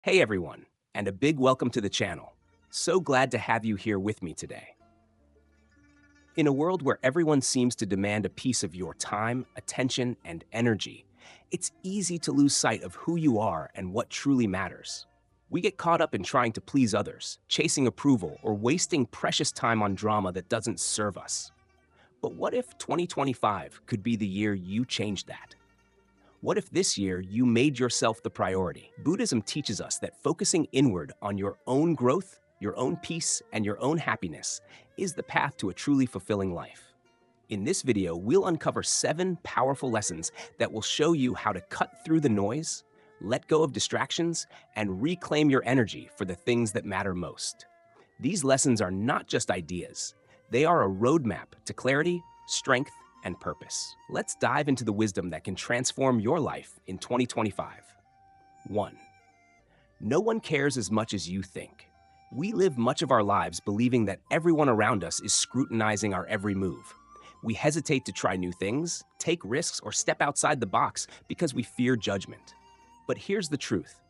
Hey everyone, and a big welcome to the channel. So glad to have you here with me today. In a world where everyone seems to demand a piece of your time, attention, and energy, it's easy to lose sight of who you are and what truly matters. We get caught up in trying to please others, chasing approval, or wasting precious time on drama that doesn't serve us. But what if 2025 could be the year you change that? What if this year you made yourself the priority? Buddhism teaches us that focusing inward on your own growth, your own peace, and your own happiness is the path to a truly fulfilling life. In this video, we'll uncover 7 powerful lessons that will show you how to cut through the noise, let go of distractions, and reclaim your energy for the things that matter most. These lessons are not just ideas. They are a roadmap to clarity, strength, and purpose. Let's dive into the wisdom that can transform your life in 2025. 1. No one cares as much as you think. We live much of our lives believing that everyone around us is scrutinizing our every move. We hesitate to try new things, take risks, or step outside the box because we fear judgment. But here's the truth.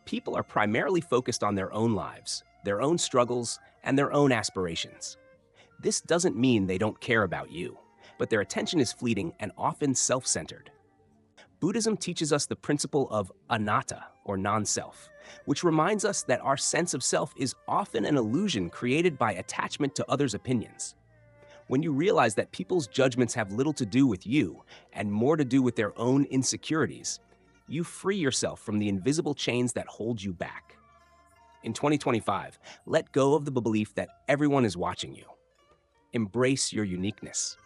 People are primarily focused on their own lives, their own struggles, and their own aspirations. This doesn't mean they don't care about you, but their attention is fleeting and often self-centered. Buddhism teaches us the principle of anatta, or non-self, which reminds us that our sense of self is often an illusion created by attachment to others' opinions. When you realize that people's judgments have little to do with you and more to do with their own insecurities, you free yourself from the invisible chains that hold you back. In 2025, let go of the belief that everyone is watching you. Embrace your uniqueness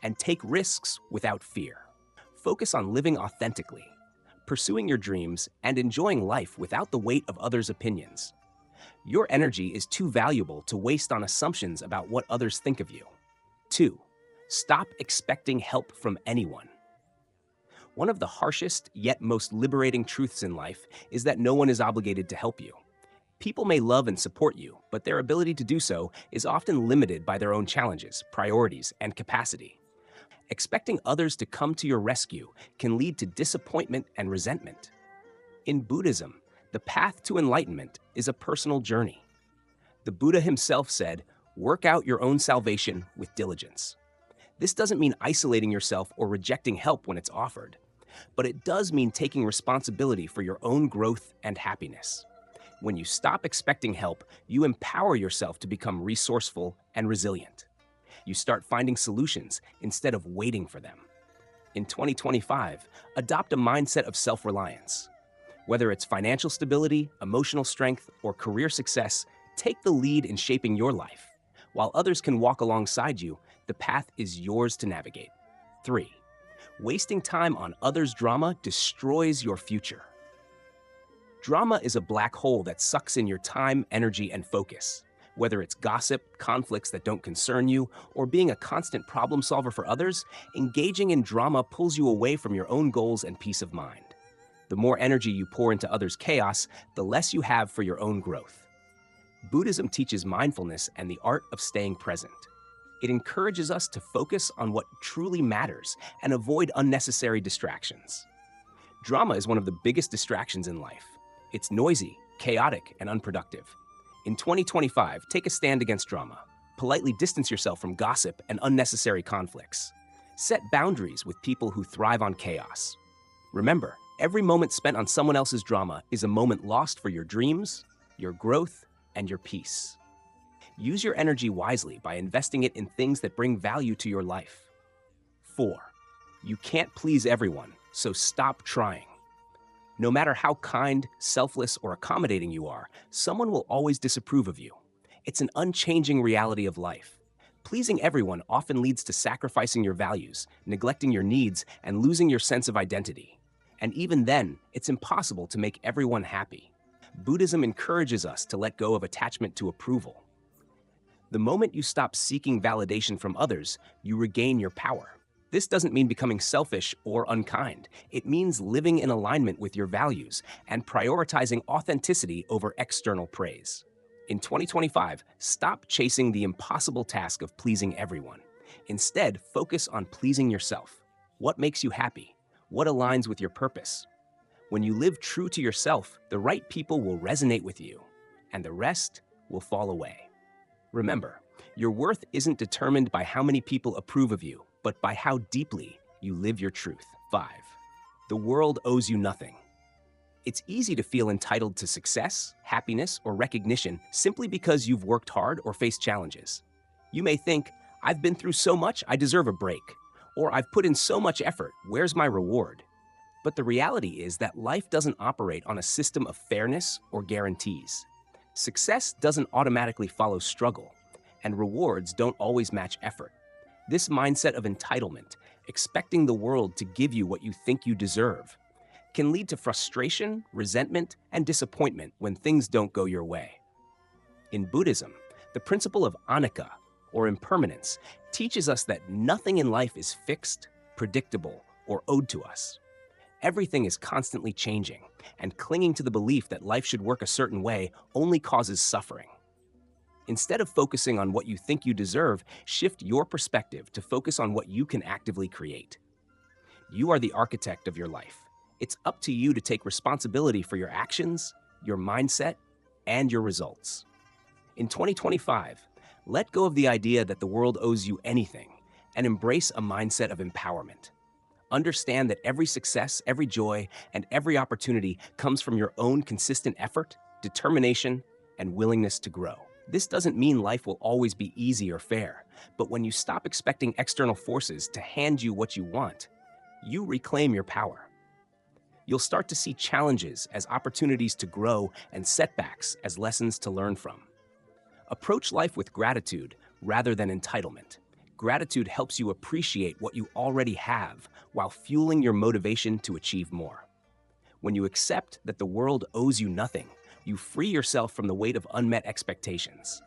and take risks without fear. Focus on living authentically, pursuing your dreams, and enjoying life without the weight of others' opinions. Your energy is too valuable to waste on assumptions about what others think of you. 2. Stop expecting help from anyone. One of the harshest yet most liberating truths in life is that no one is obligated to help you. People may love and support you, but their ability to do so is often limited by their own challenges, priorities, and capacity. Expecting others to come to your rescue can lead to disappointment and resentment. In Buddhism, the path to enlightenment is a personal journey. The Buddha himself said, "Work out your own salvation with diligence." This doesn't mean isolating yourself or rejecting help when it's offered, but it does mean taking responsibility for your own growth and happiness. When you stop expecting help, you empower yourself to become resourceful and resilient. You start finding solutions instead of waiting for them. In 2025, adopt a mindset of self-reliance. Whether it's financial stability, emotional strength, or career success, take the lead in shaping your life. While others can walk alongside you, the path is yours to navigate. 3. Wasting time on others' drama destroys your future. Drama is a black hole that sucks in your time, energy, and focus. Whether it's gossip, conflicts that don't concern you, or being a constant problem solver for others, engaging in drama pulls you away from your own goals and peace of mind. The more energy you pour into others' chaos, the less you have for your own growth. Buddhism teaches mindfulness and the art of staying present. It encourages us to focus on what truly matters and avoid unnecessary distractions. Drama is one of the biggest distractions in life. It's noisy, chaotic, and unproductive. In 2025, take a stand against drama. Politely distance yourself from gossip and unnecessary conflicts. Set boundaries with people who thrive on chaos. Remember, every moment spent on someone else's drama is a moment lost for your dreams, your growth, and your peace. Use your energy wisely by investing it in things that bring value to your life. 4. You can't please everyone, so stop trying. No matter how kind, selfless, or accommodating you are, someone will always disapprove of you. It's an unchanging reality of life. Pleasing everyone often leads to sacrificing your values, neglecting your needs, and losing your sense of identity. And even then, it's impossible to make everyone happy. Buddhism encourages us to let go of attachment to approval. The moment you stop seeking validation from others, you regain your power. This doesn't mean becoming selfish or unkind. It means living in alignment with your values and prioritizing authenticity over external praise. In 2025, stop chasing the impossible task of pleasing everyone. Instead, focus on pleasing yourself. What makes you happy? What aligns with your purpose? When you live true to yourself, the right people will resonate with you, and the rest will fall away. Remember, your worth isn't determined by how many people approve of you, but by how deeply you live your truth. 5. The world owes you nothing. It's easy to feel entitled to success, happiness, or recognition simply because you've worked hard or faced challenges. You may think, I've been through so much, I deserve a break. Or I've put in so much effort, where's my reward? But the reality is that life doesn't operate on a system of fairness or guarantees. Success doesn't automatically follow struggle, and rewards don't always match effort. This mindset of entitlement, expecting the world to give you what you think you deserve, can lead to frustration, resentment, and disappointment when things don't go your way. In Buddhism, the principle of anicca, or impermanence, teaches us that nothing in life is fixed, predictable, or owed to us. Everything is constantly changing, and clinging to the belief that life should work a certain way only causes suffering. Instead of focusing on what you think you deserve, shift your perspective to focus on what you can actively create. You are the architect of your life. It's up to you to take responsibility for your actions, your mindset, and your results. In 2025, let go of the idea that the world owes you anything and embrace a mindset of empowerment. Understand that every success, every joy, and every opportunity comes from your own consistent effort, determination, and willingness to grow. This doesn't mean life will always be easy or fair, but when you stop expecting external forces to hand you what you want, you reclaim your power. You'll start to see challenges as opportunities to grow and setbacks as lessons to learn from. Approach life with gratitude rather than entitlement. Gratitude helps you appreciate what you already have while fueling your motivation to achieve more. When you accept that the world owes you nothing, you free yourself from the weight of unmet expectations.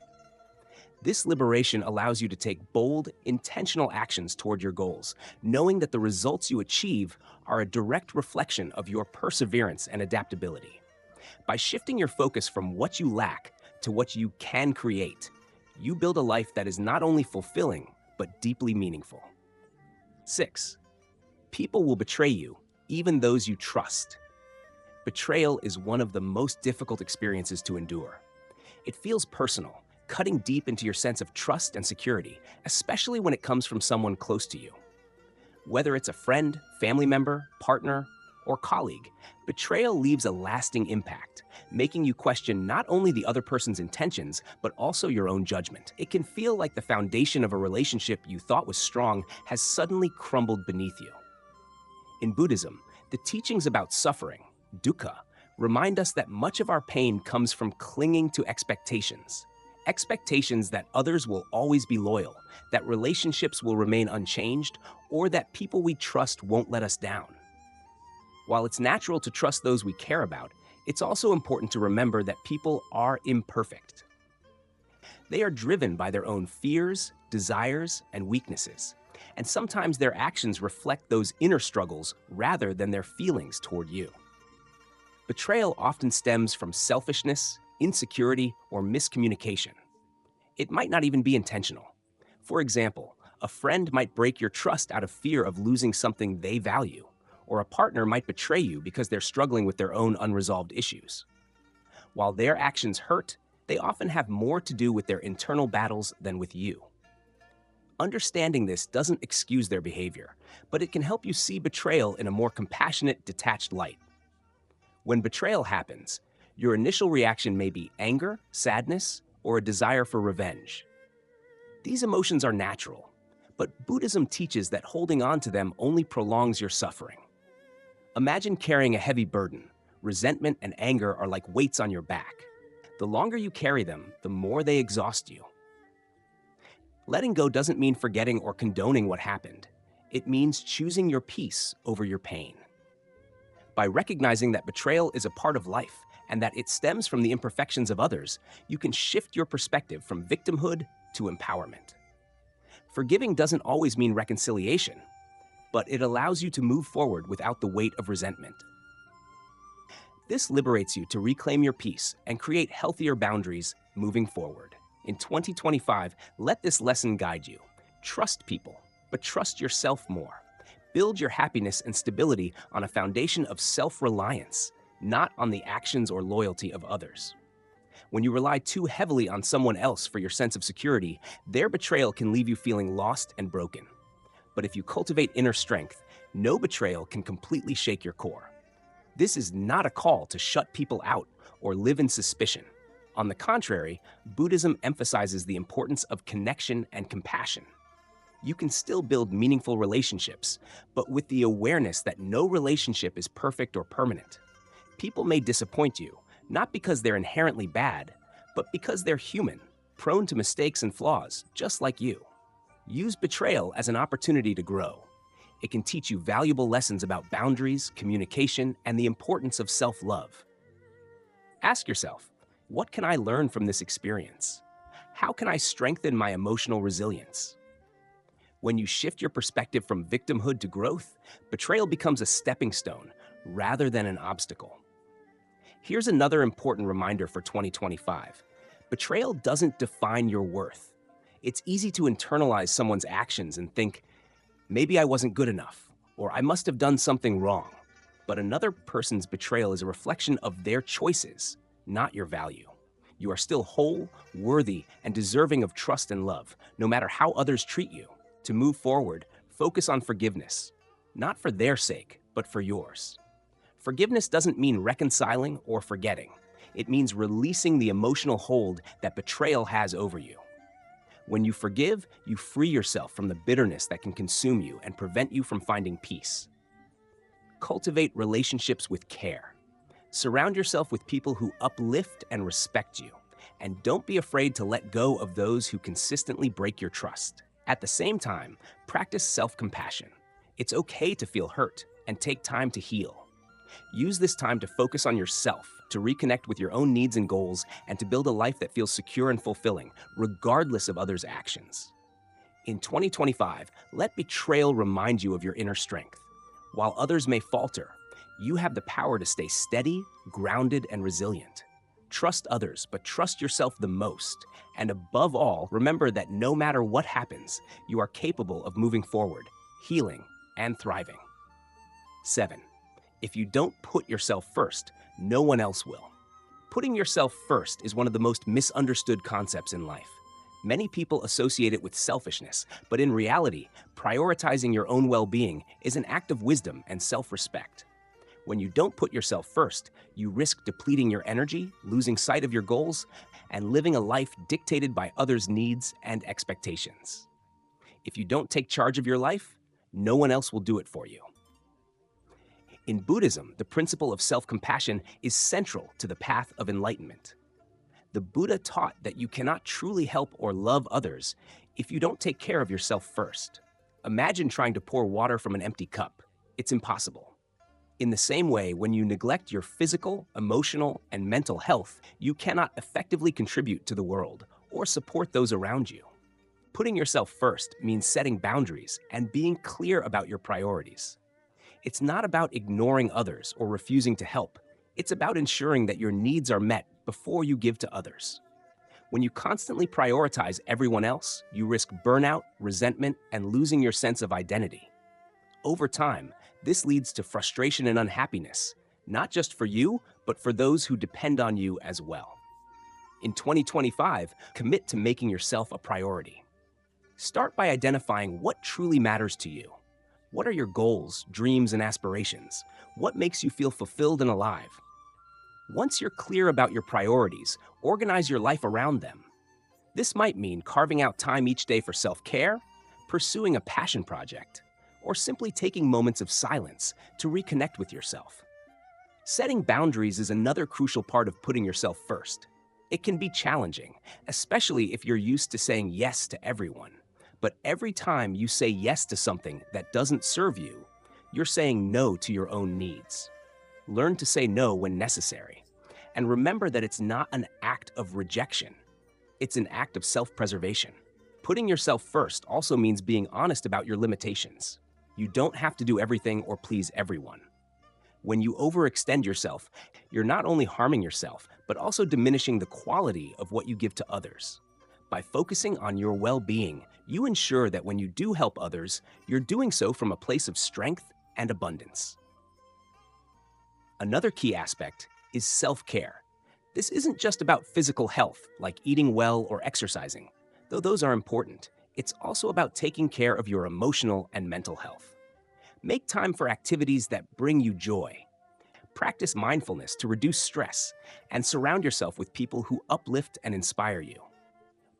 This liberation allows you to take bold, intentional actions toward your goals, knowing that the results you achieve are a direct reflection of your perseverance and adaptability. By shifting your focus from what you lack to what you can create, you build a life that is not only fulfilling, but deeply meaningful. 6. People will betray you, even those you trust. Betrayal is one of the most difficult experiences to endure. It feels personal, cutting deep into your sense of trust and security, especially when it comes from someone close to you. Whether it's a friend, family member, partner, or colleague, betrayal leaves a lasting impact, making you question not only the other person's intentions, but also your own judgment. It can feel like the foundation of a relationship you thought was strong has suddenly crumbled beneath you. In Buddhism, the teachings about suffering, dukkha, remind us that much of our pain comes from clinging to expectations. Expectations that others will always be loyal, that relationships will remain unchanged, or that people we trust won't let us down. While it's natural to trust those we care about, it's also important to remember that people are imperfect. They are driven by their own fears, desires, and weaknesses, and sometimes their actions reflect those inner struggles rather than their feelings toward you. Betrayal often stems from selfishness, insecurity, or miscommunication. It might not even be intentional. For example, a friend might break your trust out of fear of losing something they value, or a partner might betray you because they're struggling with their own unresolved issues. While their actions hurt, they often have more to do with their internal battles than with you. Understanding this doesn't excuse their behavior, but it can help you see betrayal in a more compassionate, detached light. When betrayal happens, your initial reaction may be anger, sadness, or a desire for revenge. These emotions are natural, but Buddhism teaches that holding on to them only prolongs your suffering. Imagine carrying a heavy burden. Resentment and anger are like weights on your back. The longer you carry them, the more they exhaust you. Letting go doesn't mean forgetting or condoning what happened. It means choosing your peace over your pain. By recognizing that betrayal is a part of life and that it stems from the imperfections of others, you can shift your perspective from victimhood to empowerment. Forgiving doesn't always mean reconciliation, but it allows you to move forward without the weight of resentment. This liberates you to reclaim your peace and create healthier boundaries moving forward. In 2025, let this lesson guide you. Trust people, but trust yourself more. Build your happiness and stability on a foundation of self-reliance, not on the actions or loyalty of others. When you rely too heavily on someone else for your sense of security, their betrayal can leave you feeling lost and broken. But if you cultivate inner strength, no betrayal can completely shake your core. This is not a call to shut people out or live in suspicion. On the contrary, Buddhism emphasizes the importance of connection and compassion. You can still build meaningful relationships, but with the awareness that no relationship is perfect or permanent. People may disappoint you, not because they're inherently bad, but because they're human, prone to mistakes and flaws, just like you. Use betrayal as an opportunity to grow. It can teach you valuable lessons about boundaries, communication, and the importance of self-love. Ask yourself, what can I learn from this experience? How can I strengthen my emotional resilience? When you shift your perspective from victimhood to growth, betrayal becomes a stepping stone rather than an obstacle. Here's another important reminder for 2025. Betrayal doesn't define your worth. It's easy to internalize someone's actions and think, maybe I wasn't good enough, or I must have done something wrong. But another person's betrayal is a reflection of their choices, not your value. You are still whole, worthy, and deserving of trust and love, no matter how others treat you. To move forward, focus on forgiveness, not for their sake, but for yours. Forgiveness doesn't mean reconciling or forgetting. It means releasing the emotional hold that betrayal has over you. When you forgive, you free yourself from the bitterness that can consume you and prevent you from finding peace. Cultivate relationships with care. Surround yourself with people who uplift and respect you, and don't be afraid to let go of those who consistently break your trust. At the same time, practice self-compassion. It's okay to feel hurt and take time to heal. Use this time to focus on yourself, to reconnect with your own needs and goals, and to build a life that feels secure and fulfilling, regardless of others' actions. In 2025, let betrayal remind you of your inner strength. While others may falter, you have the power to stay steady, grounded, and resilient. Trust others, but trust yourself the most. And above all, remember that no matter what happens, you are capable of moving forward, healing, and thriving. 7. If you don't put yourself first, no one else will. Putting yourself first is one of the most misunderstood concepts in life. Many people associate it with selfishness, but in reality, prioritizing your own well-being is an act of wisdom and self-respect. When you don't put yourself first, you risk depleting your energy, losing sight of your goals, and living a life dictated by others' needs and expectations. If you don't take charge of your life, no one else will do it for you. In Buddhism, the principle of self-compassion is central to the path of enlightenment. The Buddha taught that you cannot truly help or love others if you don't take care of yourself first. Imagine trying to pour water from an empty cup. It's impossible. In the same way, when you neglect your physical, emotional, and mental health, you cannot effectively contribute to the world or support those around you. Putting yourself first means setting boundaries and being clear about your priorities. It's not about ignoring others or refusing to help. It's about ensuring that your needs are met before you give to others. When you constantly prioritize everyone else, you risk burnout, resentment, and losing your sense of identity. Over time, this leads to frustration and unhappiness, not just for you, but for those who depend on you as well. In 2025, commit to making yourself a priority. Start by identifying what truly matters to you. What are your goals, dreams, and aspirations? What makes you feel fulfilled and alive? Once you're clear about your priorities, organize your life around them. This might mean carving out time each day for self-care, pursuing a passion project, or simply taking moments of silence to reconnect with yourself. Setting boundaries is another crucial part of putting yourself first. It can be challenging, especially if you're used to saying yes to everyone. But every time you say yes to something that doesn't serve you, you're saying no to your own needs. Learn to say no when necessary. And remember that it's not an act of rejection. It's an act of self-preservation. Putting yourself first also means being honest about your limitations. You don't have to do everything or please everyone. When you overextend yourself, you're not only harming yourself, but also diminishing the quality of what you give to others. By focusing on your well-being, you ensure that when you do help others, you're doing so from a place of strength and abundance. Another key aspect is self-care. This isn't just about physical health, like eating well or exercising. Though those are important, it's also about taking care of your emotional and mental health. Make time for activities that bring you joy. Practice mindfulness to reduce stress, and surround yourself with people who uplift and inspire you.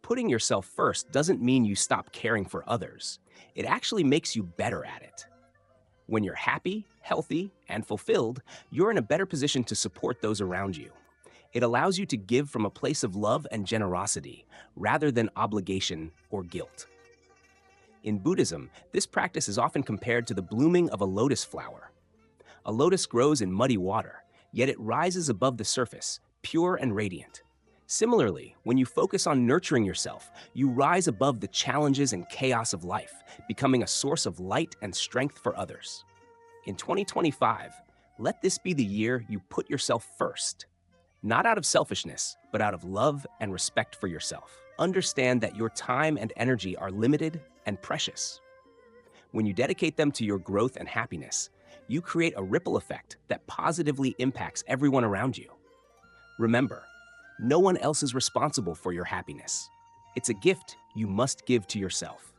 Putting yourself first doesn't mean you stop caring for others. It actually makes you better at it. When you're happy, healthy, and fulfilled, you're in a better position to support those around you. It allows you to give from a place of love and generosity, rather than obligation or guilt. In Buddhism, this practice is often compared to the blooming of a lotus flower. A lotus grows in muddy water, yet it rises above the surface, pure and radiant. Similarly, when you focus on nurturing yourself, you rise above the challenges and chaos of life, becoming a source of light and strength for others. In 2025, let this be the year you put yourself first. Not out of selfishness, but out of love and respect for yourself. Understand that your time and energy are limited and precious. When you dedicate them to your growth and happiness, you create a ripple effect that positively impacts everyone around you. Remember, no one else is responsible for your happiness. It's a gift you must give to yourself.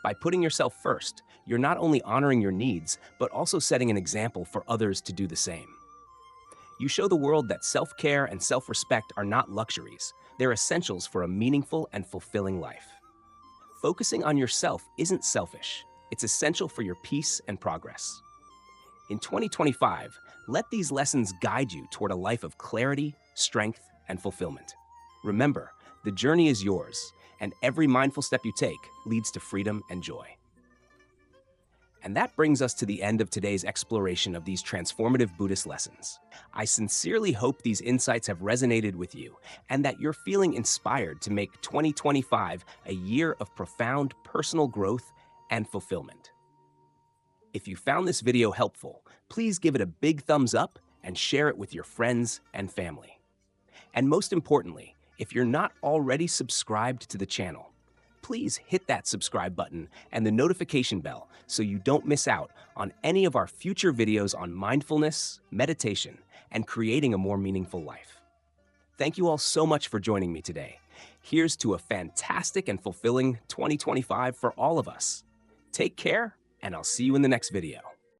By putting yourself first, you're not only honoring your needs, but also setting an example for others to do the same. You show the world that self-care and self-respect are not luxuries. They're essentials for a meaningful and fulfilling life. Focusing on yourself isn't selfish. It's essential for your peace and progress. In 2025, let these lessons guide you toward a life of clarity, strength, and fulfillment. Remember, the journey is yours, and every mindful step you take leads to freedom and joy. And that brings us to the end of today's exploration of these transformative Buddhist lessons. I sincerely hope these insights have resonated with you and that you're feeling inspired to make 2025 a year of profound personal growth and fulfillment. If you found this video helpful, please give it a big thumbs up and share it with your friends and family. And most importantly, if you're not already subscribed to the channel, please hit that subscribe button and the notification bell so you don't miss out on any of our future videos on mindfulness, meditation, and creating a more meaningful life. Thank you all so much for joining me today. Here's to a fantastic and fulfilling 2025 for all of us. Take care, and I'll see you in the next video.